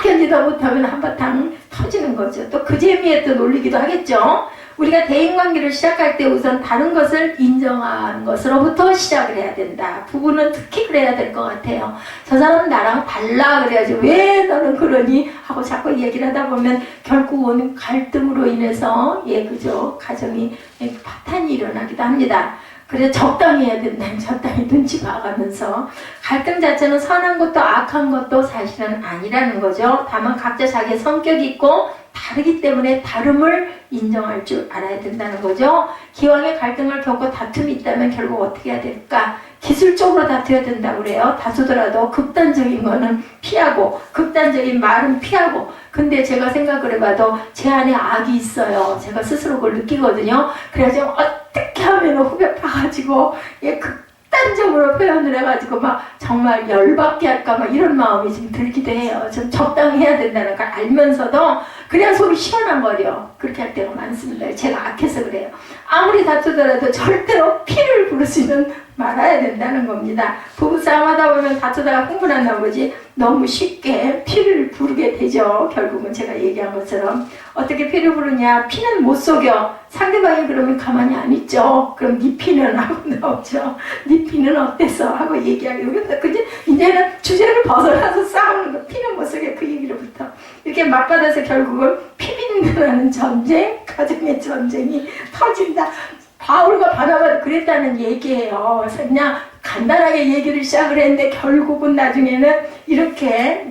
A: 견디다 못하면 한바탕 터지는 거죠. 또 그 재미에 또 놀리기도 하겠죠. 우리가 대인관계를 시작할 때 우선 다른 것을 인정하는 것으로부터 시작을 해야 된다. 부부는 특히 그래야 될 것 같아요. 저 사람은 나랑 달라 그래야지 왜 너는 그러니 하고 자꾸 얘기를 하다 보면 결국은 갈등으로 인해서 그죠 가정이 파탄이 일어나기도 합니다. 그래서 적당히 해야 된다. 적당히 눈치 봐가면서 갈등 자체는 선한 것도 악한 것도 사실은 아니라는 거죠. 다만 각자 자기의 성격이 있고 다르기 때문에 다름을 인정할 줄 알아야 된다는 거죠. 기왕에 갈등을 겪고 다툼이 있다면 결국 어떻게 해야 될까? 기술적으로 다투어야 된다고 그래요. 다투더라도 극단적인 거는 피하고 극단적인 말은 피하고 근데 제가 생각을 해봐도 제 안에 악이 있어요. 제가 스스로 그걸 느끼거든요. 그래서 어떻게 하면 후배 파가지고 극단적으로 표현을 해가지고 막 정말 열받게 할까 막 이런 마음이 좀 들기도 해요. 좀 적당히 해야 된다는 걸 알면서도 그래야 속이 시원한 거려. 그렇게 할 때가 많습니다. 제가 악해서 그래요. 아무리 다투더라도 절대로 피를 부르지는 말아야 된다는 겁니다. 부부싸움 하다 보면 다투다가 흥분한 나머지 너무 쉽게 피를 부르게 되죠. 결국은 제가 얘기한 것처럼 어떻게 피를 부르냐. 피는 못 속여. 상대방이 그러면 가만히 안 있죠. 그럼 네 피는 하고 나오죠. 네 피는 어때서 하고 얘기하기로 그지? 이제는 주제를 벗어나서 싸우는 거. 피는 못 속여 그 얘기로부터 이렇게 맞받아서 결국은 피비린내라는 전쟁, 가정의 전쟁이 터진다. 바울과 바나바도 그랬다는 얘기예요. 그래서 그냥 간단하게 얘기를 시작을 했는데 결국은 나중에는 이렇게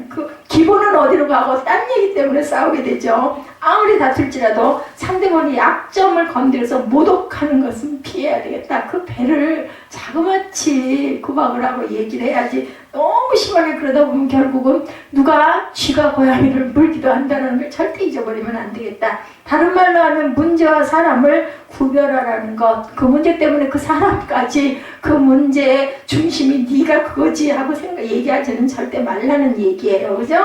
A: 기본은 어디로 가고 딴 얘기 때문에 싸우게 되죠. 아무리 다툴지라도 상대방의 약점을 건드려서 모독하는 것은 피해야 되겠다. 그 배를 자그마치 구박을 하고 얘기를 해야지 너무 심하게 그러다 보면 결국은 누가 쥐가 고양이를 물기도 한다는 걸 절대 잊어버리면 안 되겠다. 다른 말로 하면 문제와 사람을 구별하라는 것. 그 문제 때문에 그 사람까지 그 문제의 중심이 네가 그거지 하고 얘기하지는 절대 말라는 얘기예요. 그죠?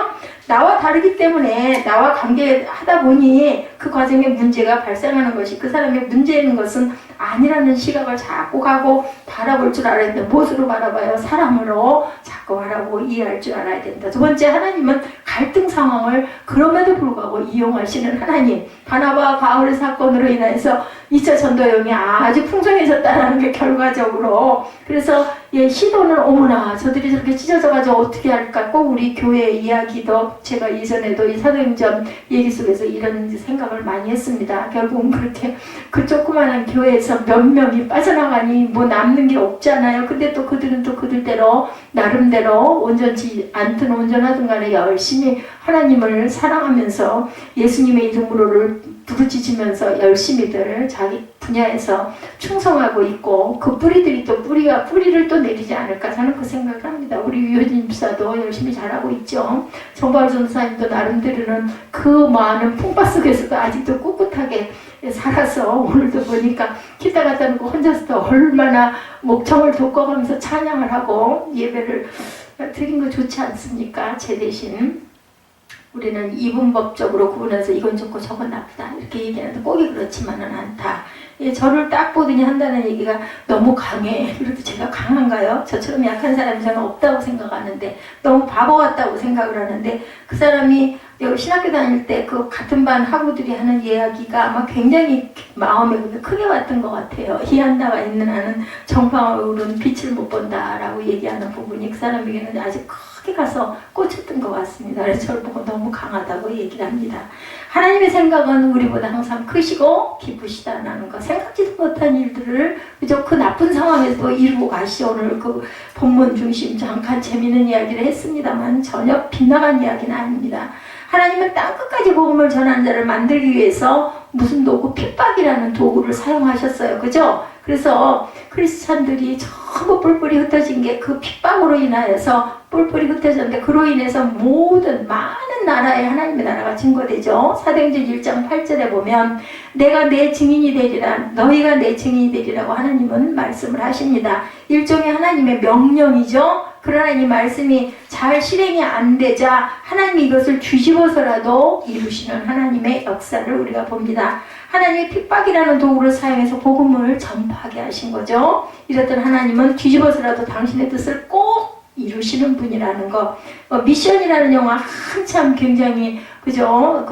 A: 나와 다르기 때문에 나와 관계하다 보니 그 과정에 문제가 발생하는 것이 그 사람의 문제 있는 것은 아니라는 시각을 자꾸 가고 바라볼 줄 알아야 된다. 무엇으로 바라봐요? 사람으로 자꾸 바라보고 이해할 줄 알아야 된다. 두 번째, 하나님은 갈등 상황을 그럼에도 불구하고 이용하시는 하나님. 바나바와 바울의 사건으로 인해서 2차 전도여행이 아주 풍성해졌다는 게 결과적으로. 그래서 시도는 어머나 저들이 저렇게 찢어져가지고 어떻게 할까. 꼭 우리 교회 이야기도 제가 이전에도 이 사도행전 얘기 속에서 이런 생각을 많이 했습니다. 결국은 그렇게 그 조그마한 교회에서 몇 명이 빠져나가니 뭐 남는 게 없잖아요. 근데 또 그들은 또 그들대로 나름대로 온전치 않든 온전하든 간에 열심히 하나님을 사랑하면서 예수님의 이름으로를 부르짖으면서 열심히들 자기 분야에서 충성하고 있고 그 뿌리들이 또 뿌리를 또 내리지 않을까 저는 그 생각을 합니다. 우리 유효진 집사도 열심히 잘하고 있죠. 정바울 전도사님도 나름대로는 그 많은 풍파 속에서도 아직도 꿋꿋하게 살아서 오늘도 보니까 기타 갖다 놓고 혼자서도 얼마나 목청을 돋궈가면서 찬양을 하고 예배를 드린 거 좋지 않습니까? 제 대신 우리는 이분법적으로 구분해서 이건 좋고 저건 나쁘다 이렇게 얘기하는데 꼭이 그렇지만은 않다. 저를 딱 보더니 한다는 얘기가 너무 강해. 그래도 제가 강한가요? 저처럼 약한 사람이 저는 없다고 생각하는데 너무 바보 같다고 생각을 하는데 그 사람이 신학교 다닐 때 그 같은 반 학우들이 하는 이야기가 아마 굉장히 마음에 크게 왔던 것 같아요. 이 한나가 있는 한은 정방울은 빛을 못 본다라고 얘기하는 부분이 그 사람에게는 아주 저기 가서 꽂혔던 것 같습니다. 그래서 저를 보고 너무 강하다고 얘기를 합니다. 하나님의 생각은 우리보다 항상 크시고 기쁘시다는 거, 생각지도 못한 일들을 그저 그 나쁜 상황에서 이루고 가시죠. 오늘 그 본문 중심 잠깐 재미있는 이야기를 했습니다만 전혀 빗나간 이야기는 아닙니다. 하나님은 땅끝까지 복음을 전하는 자를 만들기 위해서 무슨 도구, 핍박이라는 도구를 사용하셨어요. 그죠? 그래서 크리스찬들이 전부 뿔뿔이 흩어진 게 그 핍박으로 인하여서 뿔뿔이 흩어졌는데, 그로 인해서 모든 많은 나라에 하나님의 나라가 증거되죠. 사도행전 1장 8절에 보면 내가 내 증인이 되리라, 너희가 내 증인이 되리라고 하나님은 말씀을 하십니다. 일종의 하나님의 명령이죠. 그러나 이 말씀이 잘 실행이 안 되자 하나님이 이것을 뒤집어서라도 이루시는 하나님의 역사를 우리가 봅니다. 하나님의 핍박이라는 도구를 사용해서 복음을 전파하게 하신 거죠. 이랬던 하나님은 뒤집어서라도 당신의 뜻을 꼭 이루시는 분이라는 거. 미션이라는 영화 한참 굉장히 그죠?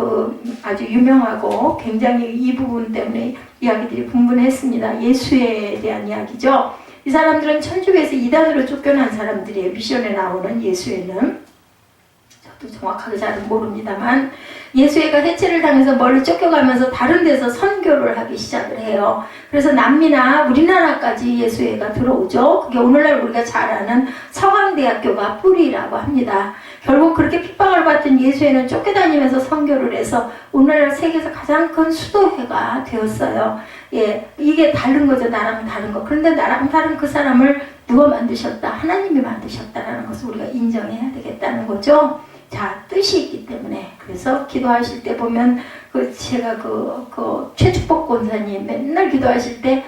A: 아주 유명하고 굉장히 이 부분 때문에 이야기들이 분분했습니다. 예수에 대한 이야기죠. 이 사람들은 천주교에서 이단으로 쫓겨난 사람들이에요. 미션에 나오는 예수에는. 저도 정확하게 잘은 모릅니다만 예수애가 해체를 당해서 멀리 쫓겨가면서 다른 데서 선교를 하기 시작을 해요. 그래서 남미나 우리나라까지 예수애가 들어오죠. 그게 오늘날 우리가 잘 아는 서강대학교가 뿌리라고 합니다. 결국 그렇게 핍박을 받던 예수애는 쫓겨다니면서 선교를 해서 오늘날 세계에서 가장 큰 수도회가 되었어요. 예, 이게 다른 거죠. 나랑 다른 거. 그런데 나랑 다른 그 사람을 누가 만드셨다? 하나님이 만드셨다라는 것을 우리가 인정해야 되겠다는 거죠. 자, 뜻이 있기 때문에. 그래서 기도하실 때 보면 제가 최축복 권사님 맨날 기도하실 때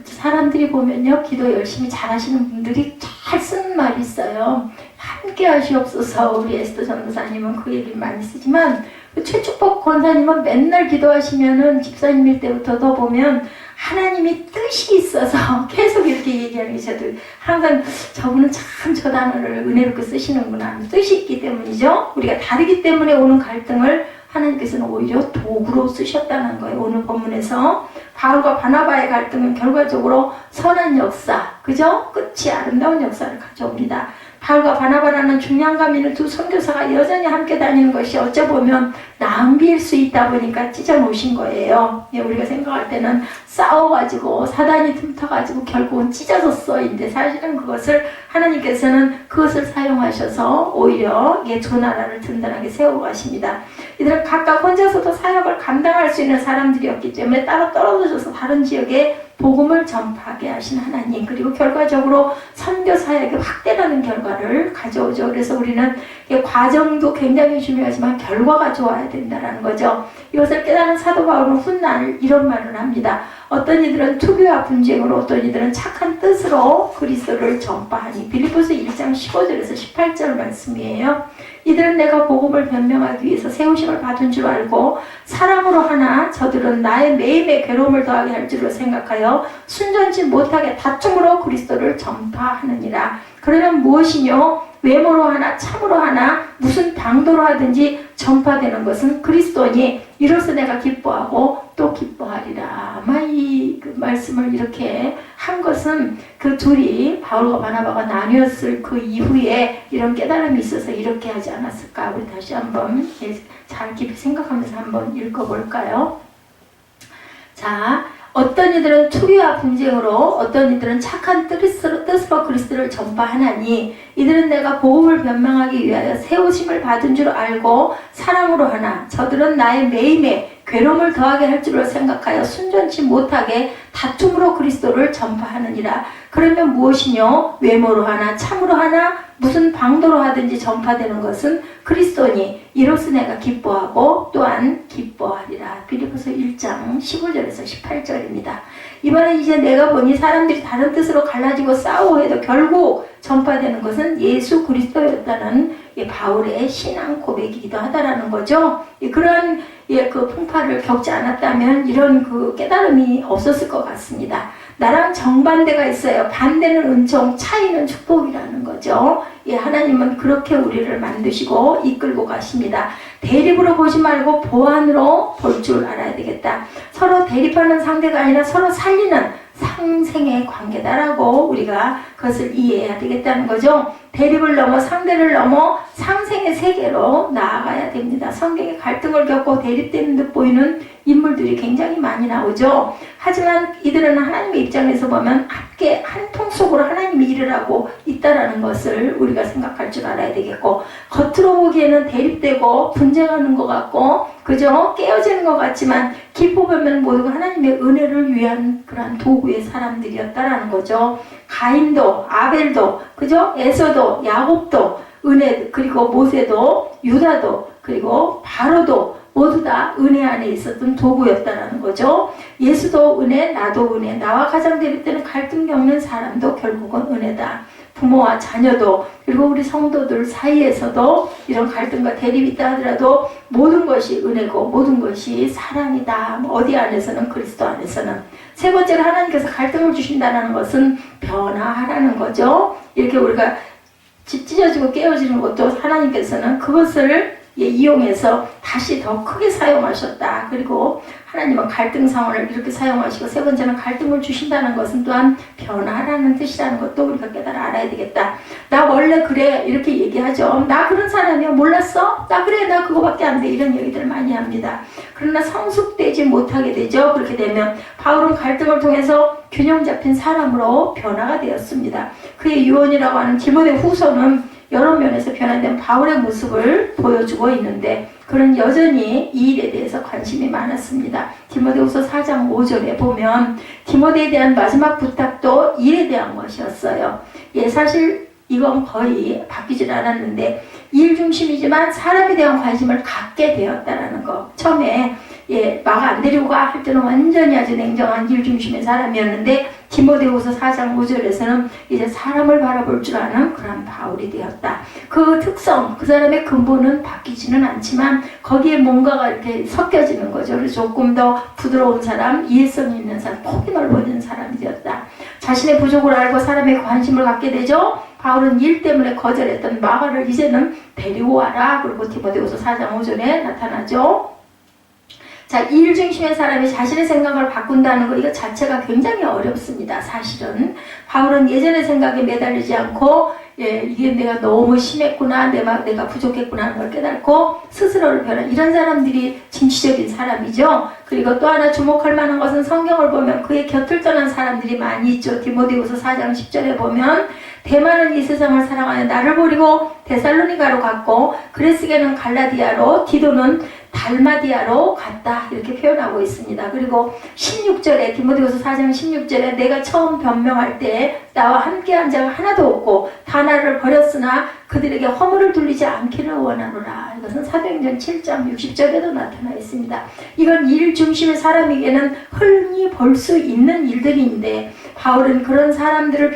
A: 사람들이 보면요, 기도 열심히 잘하시는 분들이 잘 쓰는 말이 있어요. 함께 하시옵소서. 우리 에스더 전도사님은 그 얘기를 많이 쓰지만 최축복 권사님은 맨날 기도하시면은 집사님일 때부터도 보면 하나님이 뜻이 있어서 계속 이렇게 얘기하는 게 저도 항상 저분은 참 저 단어를 은혜롭게 쓰시는구나. 뜻이 있기 때문이죠. 우리가 다르기 때문에 오는 갈등을 하나님께서는 오히려 도구로 쓰셨다는 거예요. 오늘 본문에서 바울과 바나바의 갈등은 결과적으로 선한 역사, 그죠? 끝이 아름다운 역사를 가져옵니다. 바울과 바나바라는 중량감 있는 두 선교사가 여전히 함께 다니는 것이 어찌 보면 낭비일 수 있다 보니까 찢어놓으신 거예요. 예, 우리가 생각할 때는 싸워가지고 사단이 틈타가지고 결국은 찢어졌어인데 사실은 그것을 하나님께서는 그것을 사용하셔서 오히려 두 나라를 든든하게 세우고 가십니다. 이들은 각각 혼자서도 사역을 감당할 수 있는 사람들이었기 때문에 따로 떨어져서 다른 지역에 복음을 전파하게 하신 하나님, 그리고 결과적으로 선교 사역의 확대라는 결과를 가져오죠. 그래서 우리는 과정도 굉장히 중요하지만 결과가 좋아야 된다는 거죠. 이것을 깨달은 사도 바울은 훗날 이런 말을 합니다. 어떤 이들은 투교와 분쟁으로, 어떤 이들은 착한 뜻으로 그리스도를 전파하니. 빌립보서 1장 15절에서 18절 말씀이에요. 이들은 내가 복음을 변명하기 위해서 세우심을 받은 줄 알고 사랑으로 하나 저들은 나의 매임에 괴로움을 더하게 할 줄로 생각하여 순전치 못하게 다툼으로 그리스도를 전파하느니라. 그러면 무엇이뇨? 외모로 하나 참으로 하나 무슨 방도로 하든지 전파되는 것은 그리스도니 이로써 내가 기뻐하고 또 기뻐하리라. 아마 그 말씀을 이렇게 한 것은 그 둘이 바울과 바나바가 나뉘었을 그 이후에 이런 깨달음이 있어서 이렇게 하지 않았을까. 우리 다시 한번 잘 깊이 생각하면서 한번 읽어볼까요? 자, 어떤 이들은 투기와 분쟁으로, 어떤 이들은 착한 뜻으로 그리스도를 전파하나니 이들은 내가 복음을 변명하기 위하여 세우심을 받은 줄 알고 사랑으로 하나 저들은 나의 매임에 괴로움을 더하게 할 줄로 생각하여 순전치 못하게 다툼으로 그리스도를 전파하느니라. 그러면 무엇이뇨? 외모로 하나 참으로 하나 무슨 방도로 하든지 전파되는 것은 그리스도니 이로써 내가 기뻐하고 또한 기뻐하리라. 빌립보서 1장 15절에서 18절입니다. 이번에 이제 내가 보니 사람들이 다른 뜻으로 갈라지고 싸우고 해도 결국 전파되는 것은 예수 그리스도였다는 바울의 신앙 고백이기도 하다라는 거죠. 그런 그 풍파를 겪지 않았다면 이런 그 깨달음이 없었을 것 같습니다. 나랑 정반대가 있어요. 반대는 은총, 차이는 축복이라는 거죠. 하나님은 그렇게 우리를 만드시고 이끌고 가십니다. 대립으로 보지 말고 보완으로 볼 줄 알아야 되겠다. 서로 대립하는 상대가 아니라 서로 살리는 상생의 관계다라고 우리가 그것을 이해해야 되겠다는 거죠. 대립을 넘어 상대를 넘어 상생의 세계로 나아가야 됩니다. 성경에 갈등을 겪고 대립되는 듯 보이는 인물들이 굉장히 많이 나오죠. 하지만 이들은 하나님의 입장에서 보면 함께 한 통 속으로 하나님이 일을 하고 있다라는 것을 우리가 생각할 줄 알아야 되겠고, 겉으로 보기에는 대립되고 분쟁하는 것 같고 그죠? 깨어지는 것 같지만 깊이 보면 모두가 하나님의 은혜를 위한 그러한 도구의 사람들이었다라는 거죠. 가인도 아벨도 그죠? 에서도 야곱도 은혜, 그리고 모세도 유다도 그리고 바로도 모두 다 은혜 안에 있었던 도구였다라는 거죠. 예수도 은혜, 나도 은혜, 나와 가장 대립되는 갈등 겪는 사람도 결국은 은혜다. 부모와 자녀도, 그리고 우리 성도들 사이에서도 이런 갈등과 대립이 있다 하더라도 모든 것이 은혜고 모든 것이 사랑이다. 어디 안에서는, 그리스도 안에서는. 세 번째로 하나님께서 갈등을 주신다는 것은 변화하라는 거죠. 이렇게 우리가 찢어지고 깨어지는 것도 하나님께서는 그것을 이용해서 다시 더 크게 사용하셨다. 그리고 하나님은 갈등 상황을 이렇게 사용하시고, 세 번째는 갈등을 주신다는 것은 또한 변화라는 뜻이라는 것도 우리가 깨달아 알아야 되겠다. 나 원래 그래 이렇게 얘기하죠. 나 그런 사람이야, 몰랐어? 나 그래, 나 그거밖에 안 돼, 이런 얘기들을 많이 합니다. 그러나 성숙되지 못하게 되죠. 그렇게 되면 바울은 갈등을 통해서 균형 잡힌 사람으로 변화가 되었습니다. 그의 유언이라고 하는 디모데 후서는 여러 면에서 변화된 바울의 모습을 보여주고 있는데, 그는 여전히 이 일에 대해서 관심이 많았습니다. 디모데후서 4장 5절에 보면 디모데에 대한 마지막 부탁도 일에 대한 것이었어요. 사실 이건 거의 바뀌질 않았는데 일 중심이지만 사람에 대한 관심을 갖게 되었다라는 거. 처음에 막 안 데리고 가 할 때는 완전히 아주 냉정한 일 중심의 사람이었는데, 디모데후서 4장 5절에서는 이제 사람을 바라볼 줄 아는 그런 바울이 되었다. 그 특성, 그 사람의 근본은 바뀌지는 않지만 거기에 뭔가가 이렇게 섞여지는 거죠. 그래서 조금 더 부드러운 사람, 이해성이 있는 사람, 폭이 넓어진 사람이 되었다. 자신의 부족을 알고 사람의 관심을 갖게 되죠. 바울은 일 때문에 거절했던 마가를 이제는 데리고 와라. 그리고 디모데후서 4장 5절에 나타나죠. 자, 일 중심의 사람이 자신의 생각을 바꾼다는 거, 이거 자체가 굉장히 어렵습니다. 사실은 바울은 예전의 생각에 매달리지 않고 이게 내가 너무 심했구나, 내가 부족했구나 하는 걸 깨닫고 스스로를 변한 이런 사람들이 진취적인 사람이죠. 그리고 또 하나 주목할 만한 것은 성경을 보면 그의 곁을 떠난 사람들이 많이 있죠. 디모데후서 4장 10절에 보면 대만은 이 세상을 사랑하여 나를 버리고 데살로니가로 갔고 그레스게는 갈라디아로, 디도는 달마디아로 갔다, 이렇게 표현하고 있습니다. 그리고 16절에, 디모데후서 4장 16절에 내가 처음 변명할 때 나와 함께한 자가 하나도 없고 다 나를 버렸으나 그들에게 허물을 둘리지 않기를 원하노라. 이것은 사도행전 7장 60절에도 나타나 있습니다. 이건 일 중심의 사람에게는 흔히 볼 수 있는 일들인데 바울은 그런 사람들을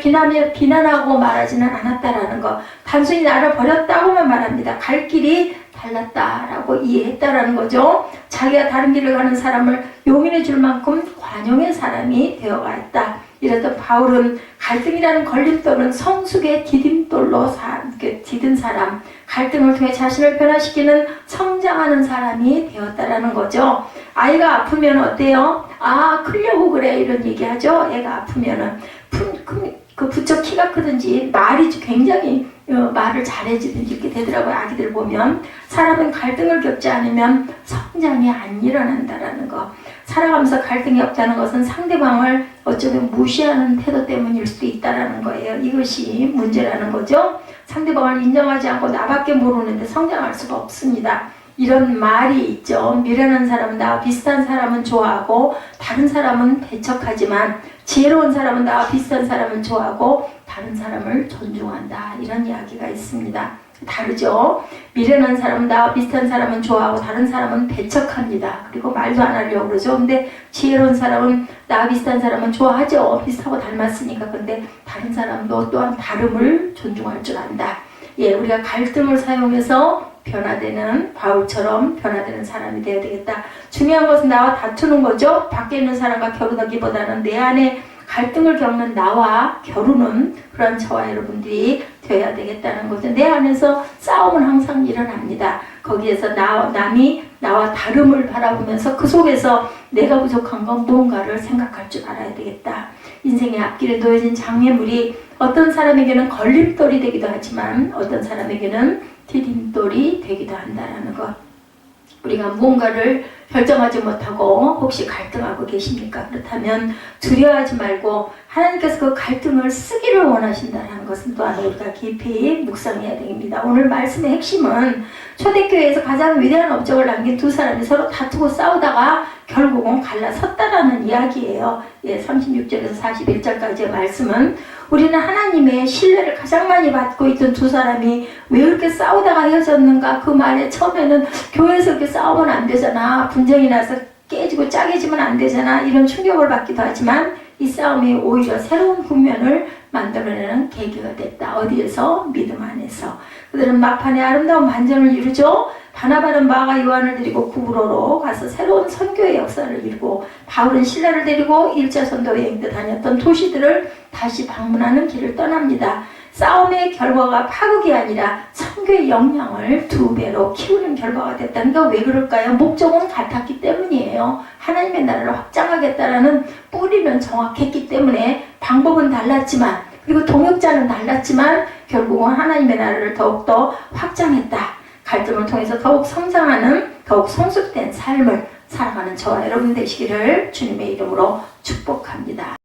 A: 비난하고 말하지는 않았다라는 것. 단순히 나를 버렸다고만 말합니다. 갈 길이 달랐다라고 이해했다라는 거죠. 자기가 다른 길을 가는 사람을 용인해 줄 만큼 관용의 사람이 되어가 있다. 이랬던 바울은 갈등이라는 걸림돌은 성숙의 디딤돌로 디든 사람, 갈등을 통해 자신을 변화시키는 성장하는 사람이 되었다라는 거죠. 아이가 아프면 어때요? 크려고 그래, 이런 얘기하죠. 애가 아프면은 그 부쩍 키가 크든지 말이 굉장히 말을 잘해지든지 이렇게 되더라고요. 아기들 보면 사람은 갈등을 겪지 않으면 성장이 안 일어난다라는 거. 살아가면서 갈등이 없다는 것은 상대방을 어쩌면 무시하는 태도 때문일 수도 있다라는 거예요. 이것이 문제라는 거죠. 상대방을 인정하지 않고 나밖에 모르는데 성장할 수가 없습니다. 이런 말이 있죠. 미련한 사람은 나와 비슷한 사람은 좋아하고 다른 사람은 배척하지만 지혜로운 사람은 나와 비슷한 사람은 좋아하고 다른 사람을 존중한다. 이런 이야기가 있습니다. 다르죠. 미련한 사람은 나와 비슷한 사람은 좋아하고 다른 사람은 배척합니다. 그리고 말도 안 하려고 그러죠. 근데 지혜로운 사람은 나와 비슷한 사람은 좋아하죠. 비슷하고 닮았으니까. 근데 다른 사람도 또한 다름을 존중할 줄 안다. 우리가 갈등을 사용해서 변화되는, 바울처럼 변화되는 사람이 되어야 되겠다. 중요한 것은 나와 다투는 거죠. 밖에 있는 사람과 결혼하기보다는 내 안에 갈등을 겪는 나와 겨루는 그런 저와 여러분들이 되어야 되겠다는 거죠. 내 안에서 싸움은 항상 일어납니다. 거기에서 남이 나와 다름을 바라보면서 그 속에서 내가 부족한 건 무언가를 생각할 줄 알아야 되겠다. 인생의 앞길에 놓여진 장애물이 어떤 사람에게는 걸림돌이 되기도 하지만 어떤 사람에게는 디딤돌이 되기도 한다라는 것. 우리가 무언가를 결정하지 못하고 혹시 갈등하고 계십니까? 그렇다면 두려워하지 말고 하나님께서 그 갈등을 쓰기를 원하신다는 것은 또한 우리가 깊이 묵상해야 됩니다. 오늘 말씀의 핵심은 초대교회에서 가장 위대한 업적을 남긴 두 사람이 서로 다투고 싸우다가 결국은 갈라섰다라는 이야기예요. 36절에서 41절까지의 말씀은 우리는 하나님의 신뢰를 가장 많이 받고 있던 두 사람이 왜 이렇게 싸우다가 헤어졌는가? 그 말에 처음에는 교회에서 이렇게 싸우면 안 되잖아. 분쟁이 나서 깨지고 짜게지면 안 되잖아. 이런 충격을 받기도 하지만 이 싸움이 오히려 새로운 국면을 만들어내는 계기가 됐다. 어디에서? 믿음 안에서. 그들은 막판에 아름다운 반전을 이루죠. 바나바는 마가 요한을 데리고 구브로로 가서 새로운 선교의 역사를 이루고 바울은 신라를 데리고 1차 선도 여행 때 다녔던 도시들을 다시 방문하는 길을 떠납니다. 싸움의 결과가 파국이 아니라 선교의 역량을 2배로 키우는 결과가 됐다는 게 왜 그럴까요? 목적은 같았기 때문이에요. 하나님의 나라를 확장하겠다라는 뿌리는 정확했기 때문에 방법은 달랐지만 그리고 동역자는 달랐지만 결국은 하나님의 나라를 더욱더 확장했다. 갈등을 통해서 더욱 성장하는 더욱 성숙된 삶을 살아가는 저와 여러분 되시기를 주님의 이름으로 축복합니다.